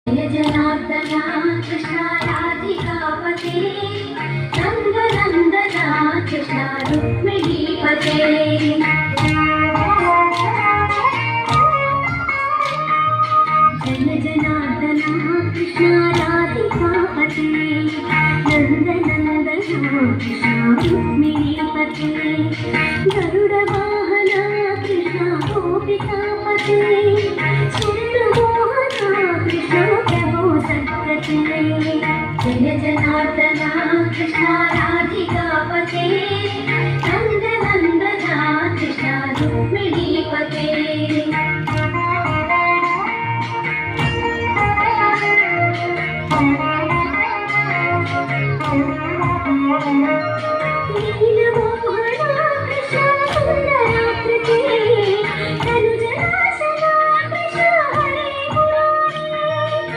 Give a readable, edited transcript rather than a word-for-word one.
Jai जनार्दना Krishna राधिकापते नन्दनन्दना Krishna रुक्मिणीपते Jai जनार्दना Krishna राधिकापते नन्दनन्दना Krishna रुक्मिणीपते गरुडवाहना Krishna गोपिकापते Jai जनार्दना Krishna राधिकापते नन्दनन्दना Krishna रुक्मिणीपते